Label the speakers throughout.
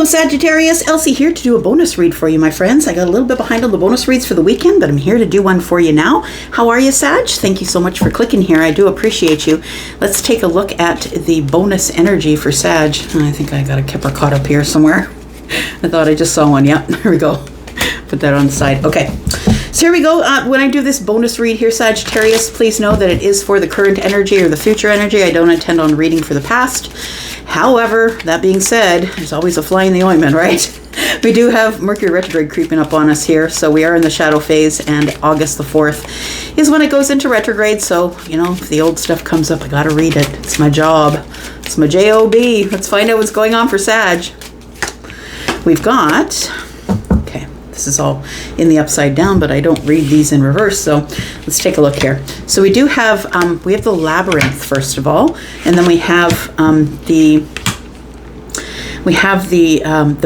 Speaker 1: Hello Sagittarius, Elsie here to do a bonus read for you, my friends. I got a little bit behind on the bonus reads for the weekend, but I'm here to do one for you now. How are you, Sag? Thank you so much for clicking here. I do appreciate you. Let's take a look at the bonus energy for Sag. I think I got a kipper caught up here somewhere. I thought I just saw one. Yeah, there we go. Put that on the side. Okay. So here we go. When I do this bonus read here, Sagittarius, please know that it is for the current energy or the future energy. I don't intend on reading for the past. However, that being said, there's always a fly in the ointment, right? We do have Mercury retrograde creeping up on us here, so we are in the shadow phase, and August the 4th is when it goes into retrograde. So, you know, if the old stuff comes up, I gotta read it. It's my job. It's my job. Let's find out what's going on for Sag. We've got... This is all in the upside down, but I don't read these in reverse. So let's take a look here. So we do have the labyrinth first of all, and then we have the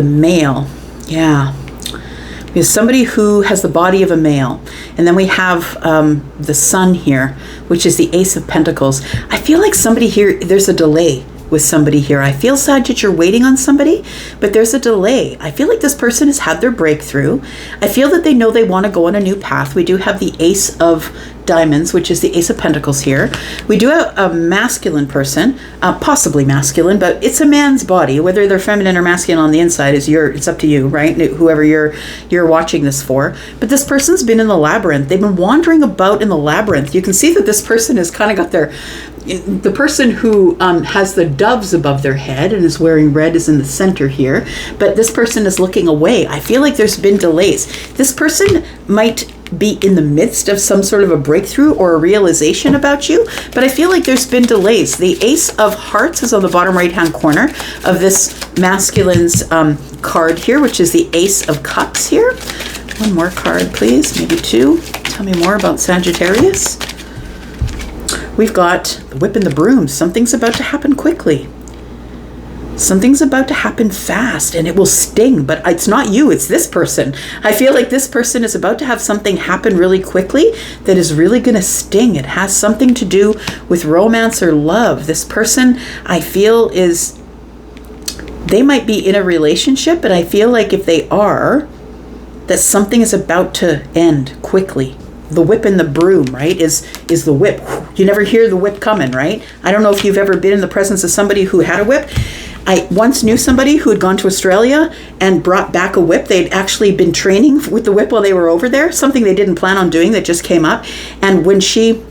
Speaker 1: male. Yeah, we have somebody who has the body of a male, and then we have the sun here, which is the Ace of Pentacles. I feel like somebody here. There's a delay with somebody here. I feel, Sag, that you're waiting on somebody, but there's a delay. I feel like this person has had their breakthrough. I feel that they know they want to go on a new path. We do have the Ace of Diamonds, which is the Ace of Pentacles here. We do have a masculine person, possibly masculine, but it's a man's body. Whether they're feminine or masculine on the inside it's up to you, right? Whoever you're watching this for. But this person's been in the labyrinth. They've been wandering about in the labyrinth. You can see that this person has kind of got the person who has the doves above their head and is wearing red is in the center here, but this person is looking away. I feel like there's been delays. This person might be in the midst of some sort of a breakthrough or a realization about you, but I feel like there's been delays. The Ace of Hearts is on the bottom right hand corner of this masculine's card here, which is the Ace of Cups here. One more card, please, maybe two. Tell me more about Sagittarius. We've got the Whip and the Broom. Something's about to happen quickly. Something's about to happen fast, and it will sting, but it's not you, it's this person. I feel like this person is about to have something happen really quickly that is really going to sting. It has something to do with romance or love. This person, I feel, they might be in a relationship, but I feel like if they are, that something is about to end quickly. The Whip and the Broom, right, is the whip. You never hear the whip coming, right? I don't know if you've ever been in the presence of somebody who had a whip. I once knew somebody who had gone to Australia and brought back a whip. They'd actually been training with the whip while they were over there, something they didn't plan on doing that just came up. And when she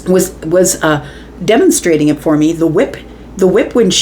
Speaker 1: was demonstrating it for me, the whip when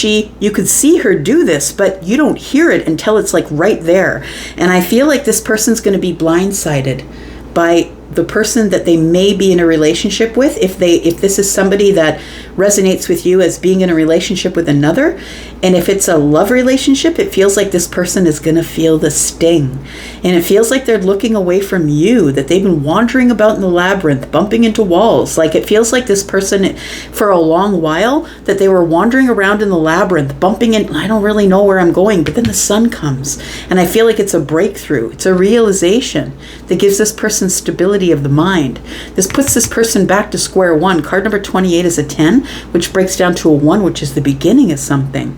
Speaker 1: you could see her do this, but you don't hear it until it's like right there. And I feel like this person's going to be blindsided by the person that they may be in a relationship with, if this is somebody that resonates with you as being in a relationship with another, and if it's a love relationship, it feels like this person is going to feel the sting, and it feels like they're looking away from you, that they've been wandering about in the labyrinth, bumping into walls. Like it feels like this person, for a long while, that they were wandering around in the labyrinth, bumping in, I don't really know where I'm going, but then the sun comes, and I feel like it's a breakthrough. It's a realization that gives this person stability of the mind. This puts this person back to square one. Card number 28 is a 10, which breaks down to a 1, which is the beginning of something.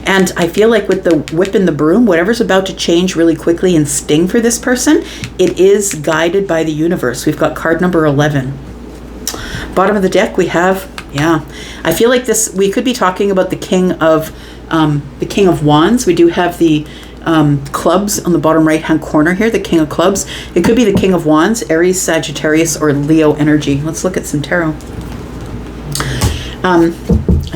Speaker 1: And I feel like with the Whip and the Broom, whatever's about to change really quickly and sting for this person, it is guided by the universe. We've got card number 11. Bottom of the deck, we have, I feel like we could be talking about the King of Wands. We do have the clubs on the bottom right hand corner here, the King of Clubs. It could be the King of Wands, Aries, Sagittarius, or Leo energy. Let's look at some tarot.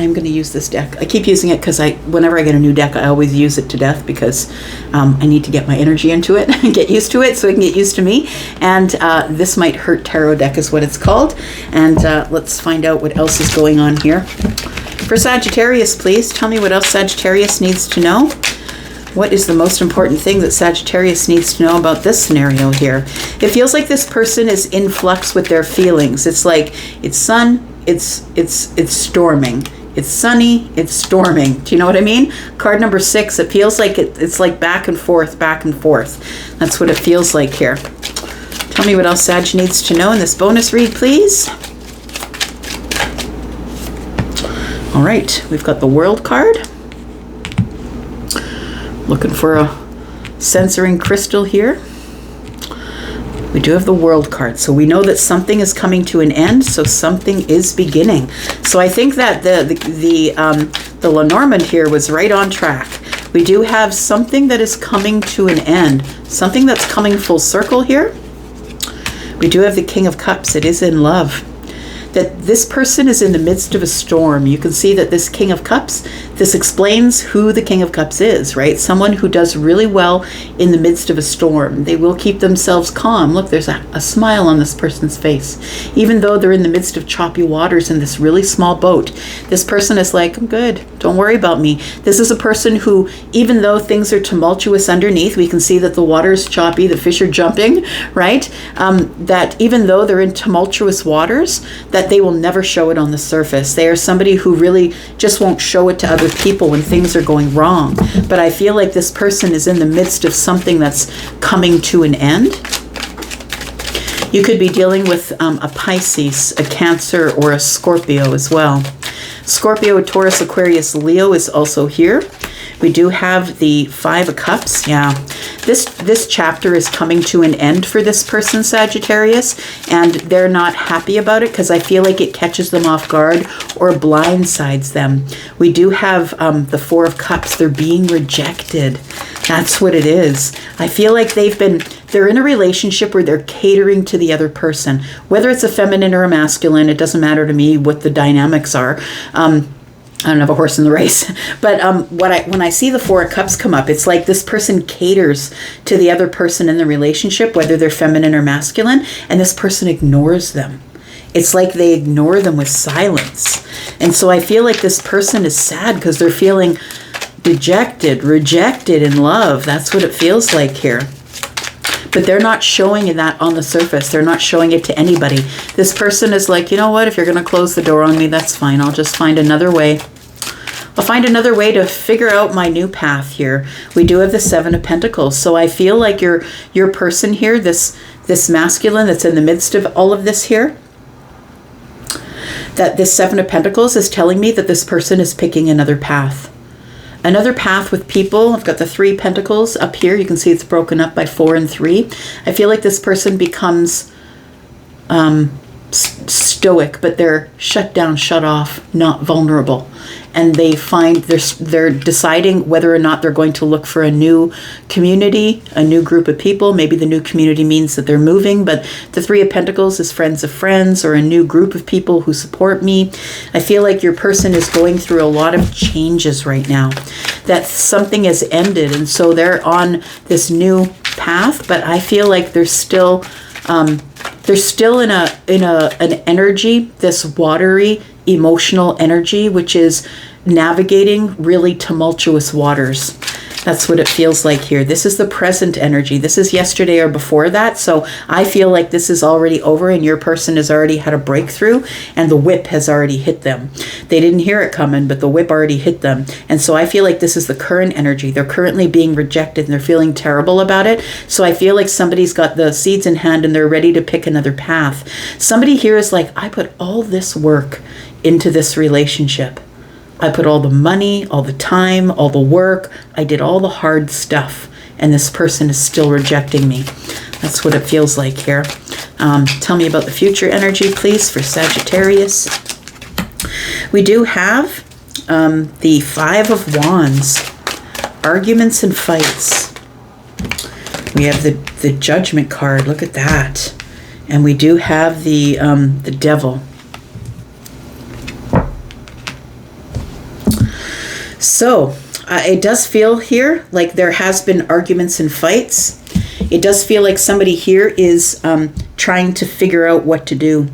Speaker 1: I'm going to use this deck. I keep using it because whenever I get a new deck, I always use it to death because I need to get my energy into it and get used to it so it can get used to me. And this Might Hurt Tarot deck is what it's called. And let's find out what else is going on here. For Sagittarius, please tell me what else Sagittarius needs to know. What is the most important thing that Sagittarius needs to know about this scenario here? It feels like this person is in flux with their feelings. It's like it's sun, it's storming. It's sunny, it's storming. Do you know what I mean? Card number 6, it feels like it's like back and forth, back and forth. That's what it feels like here. Tell me what else Sag needs to know in this bonus read, please. All right, we've got the World card. Looking for a censoring crystal here. We do have the World card, so we know that something is coming to an end, so something is beginning. So I think that the Lenormand here was right on track. We do have something that is coming to an end, something that's coming full circle here. We do have the King of Cups. It is in love. That this person is in the midst of a storm. You can see that this King of Cups, this explains who the King of Cups is, right? Someone who does really well in the midst of a storm. They will keep themselves calm. Look, there's a smile on this person's face. Even though they're in the midst of choppy waters in this really small boat, this person is like, I'm good. Don't worry about me. This is a person who, even though things are tumultuous underneath, we can see that the water is choppy, the fish are jumping, right? That even though they're in tumultuous waters, that they will never show it on the surface. They are somebody who really just won't show it to other people when things are going wrong. But I feel like this person is in the midst of something that's coming to an end. You could be dealing with a Pisces, a Cancer, or a Scorpio as well. Scorpio, Taurus, Aquarius, Leo is also here. We do have the Five of Cups. Yeah, this chapter is coming to an end for this person, Sagittarius, and they're not happy about it because I feel like it catches them off guard or blindsides them. We do have the Four of Cups. They're being rejected. That's what it is. I feel like they're in a relationship where they're catering to the other person. Whether it's a feminine or a masculine, it doesn't matter to me what the dynamics are. I don't have a horse in the race, but when I see the Four of Cups come up, it's like this person caters to the other person in the relationship, whether they're feminine or masculine, and this person ignores them. It's like they ignore them with silence. And so I feel like this person is sad because they're feeling dejected, rejected in love. That's what it feels like here. But they're not showing that on the surface. They're not showing it to anybody. This person is like, you know what? If you're going to close the door on me, that's fine. I'll just find another way. I'll find another way to figure out my new path here. We do have the Seven of Pentacles. So I feel like your person here, this masculine that's in the midst of all of this here, that this Seven of Pentacles is telling me that this person is picking another path. Another path with people. I've got the Three Pentacles up here. You can see it's broken up by 4 and 3. I feel like this person becomes stoic, but they're shut down, shut off, not vulnerable. And they find they're deciding whether or not they're going to look for a new community, a new group of people. Maybe the new community means that they're moving, but the Three of Pentacles is friends of friends or a new group of people who support me. I feel like your person is going through a lot of changes right now, that something has ended, and so they're on this new path, but I feel like they're still in an energy, this watery, emotional energy, which is navigating really tumultuous waters. That's what it feels like here. This is the present energy. This is yesterday or before that. So I feel like this is already over and your person has already had a breakthrough and the whip has already hit them. They didn't hear it coming, but the whip already hit them. And so I feel like this is the current energy. They're currently being rejected and they're feeling terrible about it. So I feel like somebody's got the seeds in hand and they're ready to pick another path. Somebody here is like, I put all this work into this relationship. I put all the money, all the time, all the work. I did all the hard stuff, and this person is still rejecting me. That's what it feels like here. Tell me about the future energy, please, for Sagittarius. We do have the Five of Wands, arguments and fights. We have the Judgment card. Look at that. And we do have the Devil. So it does feel here like there has been arguments and fights. It does feel like somebody here is trying to figure out what to do.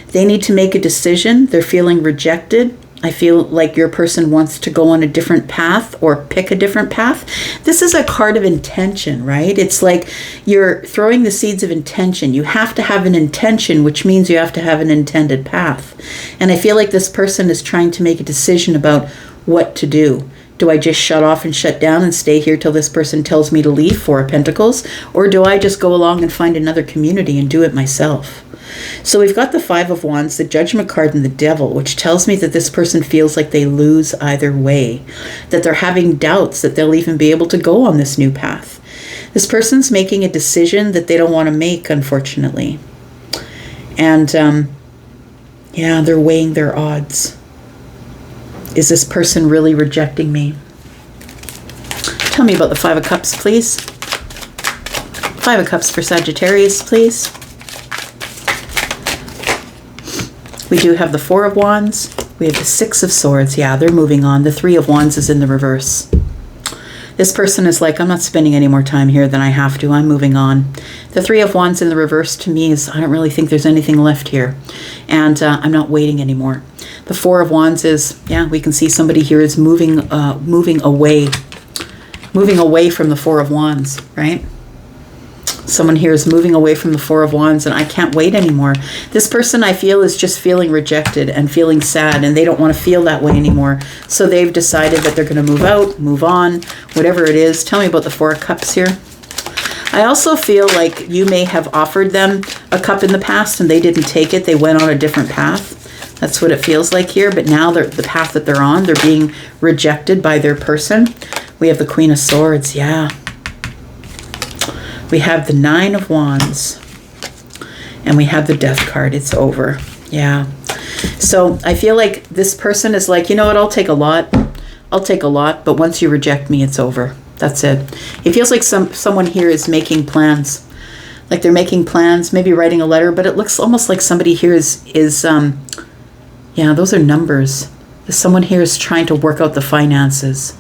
Speaker 1: They need to make a decision. They're feeling rejected. I feel like your person wants to go on a different path or pick a different path. This is a card of intention, right? It's like you're throwing the seeds of intention. You have to have an intention, which means you have to have an intended path. And I feel like this person is trying to make a decision about what to do. Do I just shut off and shut down and stay here till this person tells me to leave, Four of Pentacles? Or do I just go along and find another community and do it myself? So we've got the Five of Wands, the Judgment card, and the Devil, which tells me that this person feels like they lose either way, that they're having doubts that they'll even be able to go on this new path. This person's making a decision that they don't want to make, unfortunately. And, yeah, they're weighing their odds. Is this person really rejecting me? Tell me about the Five of Cups, please. Five of Cups for Sagittarius, please. We do have the Four of Wands. We have the Six of Swords. Yeah, they're moving on. The Three of Wands is in the reverse. This person is like, I'm not spending any more time here than I have to. I'm moving on. The Three of Wands in the reverse to me is, I don't really think there's anything left here. And I'm not waiting anymore. The Four of Wands is, yeah, we can see somebody here is moving away from the Four of Wands, right? Someone here is moving away from the Four of Wands, and I can't wait anymore. This person, I feel, is just feeling rejected and feeling sad, and they don't want to feel that way anymore. So they've decided that they're going to move out, move on, whatever it is. Tell me about the Four of Cups here. I also feel like you may have offered them a cup in the past, and they didn't take it. They went on a different path. That's what it feels like here. But now the path that they're on, they're being rejected by their person. We have the Queen of Swords. Yeah. We have the Nine of Wands, and we have the Death card. It's over. Yeah. So I feel like this person is like, you know what, I'll take a lot. I'll take a lot, but once you reject me, it's over. That's it. It feels like someone here is making plans. Like they're making plans, maybe writing a letter, but it looks almost like somebody here is yeah, those are numbers. Someone here is trying to work out the finances.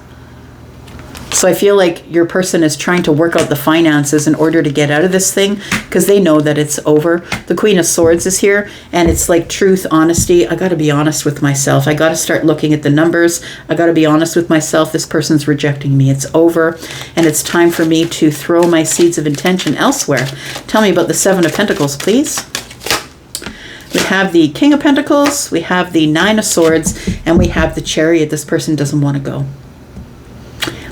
Speaker 1: So I feel like your person is trying to work out the finances in order to get out of this thing because they know that it's over. The Queen of Swords is here, and it's like truth, honesty. I got to be honest with myself. I got to start looking at the numbers. I got to be honest with myself. This person's rejecting me. It's over, and it's time for me to throw my seeds of intention elsewhere. Tell me about the Seven of Pentacles, please. We have the King of Pentacles, we have the Nine of Swords, and we have the Chariot. This person doesn't want to go.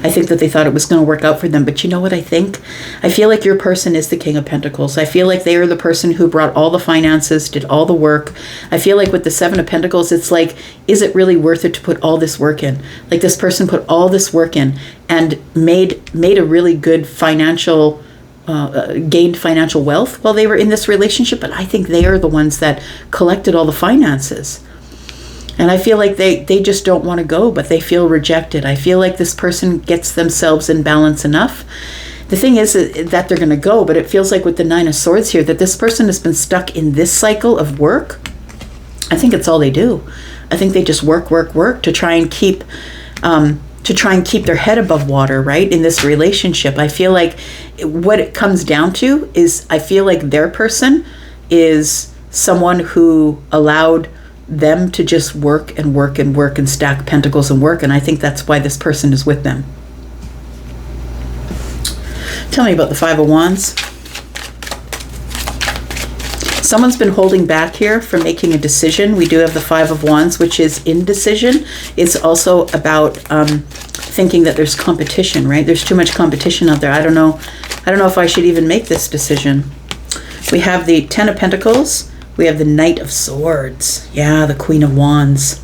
Speaker 1: I think that they thought it was going to work out for them. But you know what I think? I feel like your person is the King of Pentacles. I feel like they are the person who brought all the finances, did all the work. I feel like with the Seven of Pentacles, it's like, is it really worth it to put all this work in? Like this person put all this work in and made a really good financial, gained financial wealth while they were in this relationship. But I think they are the ones that collected all the finances. And I feel like they just don't want to go, but they feel rejected. I feel like this person gets themselves in balance enough. The thing is that they're going to go, but it feels like with the Nine of Swords here, that this person has been stuck in this cycle of work. I think it's all they do. I think they just work to try and keep their head above water, right, in this relationship. I feel like what it comes down to is I feel like their person is someone who allowed them to just work and stack pentacles and work, and I think that's why this person is with them. Tell me about the Five of Wands. Someone's been holding back here from making a decision. We do have the Five of Wands, which is indecision. It's also about thinking that there's competition, right? There's too much competition out there. I don't know if I should even make this decision. We have the Ten of Pentacles. We have the Knight of Swords. Yeah, the Queen of Wands.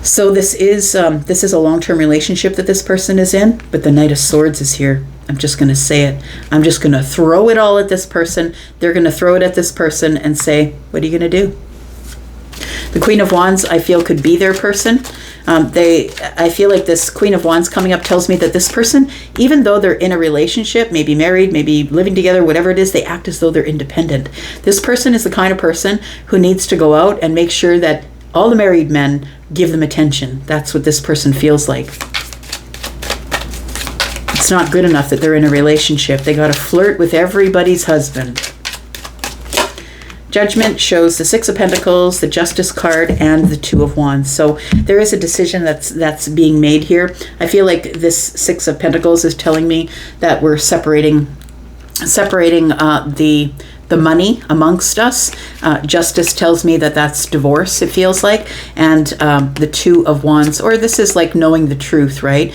Speaker 1: So this is a long-term relationship that this person is in, but the Knight of Swords is here. I'm just going to say it. I'm just going to throw it all at this person. They're going to throw it at this person and say, what are you going to do? The Queen of Wands, I feel, could be their person. I feel like this Queen of Wands coming up tells me that this person, even though they're in a relationship, maybe married, maybe living together, whatever it is, they act as though they're independent. This person is the kind of person who needs to go out and make sure that all the married men give them attention. That's what this person feels like. It's not good enough that they're in a relationship. They got to flirt with everybody's husband. Judgment shows the Six of Pentacles, the Justice card, and the Two of Wands. So there is a decision that's being made here. I feel like this Six of Pentacles is telling me that we're separating the the money amongst us. Justice tells me that that's divorce, it feels like. And the Two of Wands, or this is like knowing the truth, right?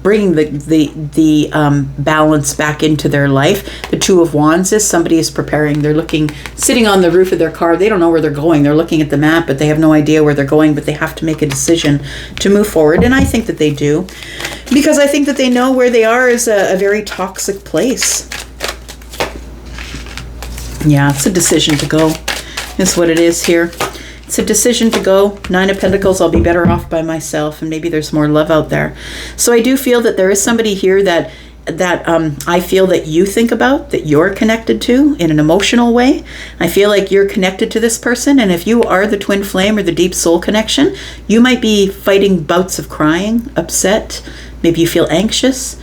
Speaker 1: Bringing the balance back into their life. The Two of Wands is somebody is preparing. They're looking, sitting on the roof of their car. They don't know where they're going. They're looking at the map, but they have no idea where they're going, but they have to make a decision to move forward. And I think that they do, because I think that they know where they are is a very toxic place. Yeah, it's a decision to go. That's what it is here. It's a decision to go. Nine of Pentacles, I'll be better off by myself, and maybe there's more love out there. So I do feel that there is somebody here that I feel that you think about, that you're connected to in an emotional way. I feel like you're connected to this person, and if you are the twin flame or the deep soul connection, you might be fighting bouts of crying, upset, maybe you feel anxious.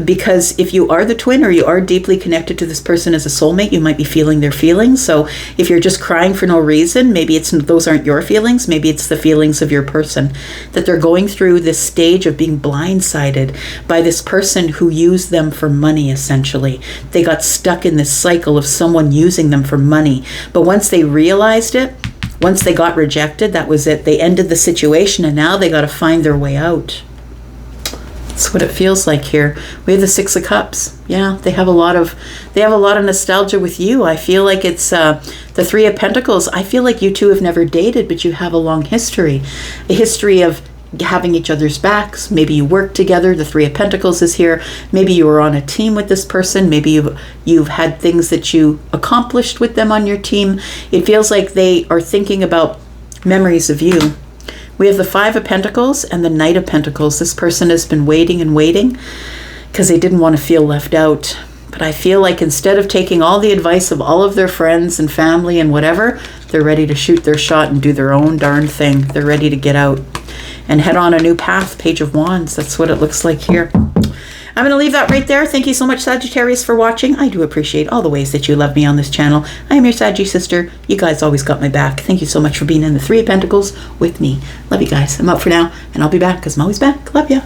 Speaker 1: Because if you are the twin or you are deeply connected to this person as a soulmate, you might be feeling their feelings. So if you're just crying for no reason, maybe those aren't your feelings. Maybe it's the feelings of your person, that they're going through this stage of being blindsided by this person who used them for money, essentially. They got stuck in this cycle of someone using them for money. But once they realized it, once they got rejected, that was it. They ended the situation, and now they got to find their way out. That's what it feels like here. We have the Six of Cups. Yeah, they have a lot of nostalgia with you. I feel like it's the Three of Pentacles. I feel like you two have never dated, but you have a long history. A history of having each other's backs. Maybe you work together. The Three of Pentacles is here. Maybe you were on a team with this person. Maybe you've had things that you accomplished with them on your team. It feels like they are thinking about memories of you. We have the Five of Pentacles and the Knight of Pentacles. This person has been waiting and waiting because they didn't want to feel left out. But I feel like instead of taking all the advice of all of their friends and family and whatever, they're ready to shoot their shot and do their own darn thing. They're ready to get out and head on a new path. Page of Wands. That's what it looks like here. I'm going to leave that right there. Thank you so much, Sagittarius, for watching. I do appreciate all the ways that you love me on this channel. I am your Saggy sister. You guys always got my back. Thank you so much for being in the Three of Pentacles with me. Love you guys. I'm out for now, and I'll be back because I'm always back. Love ya.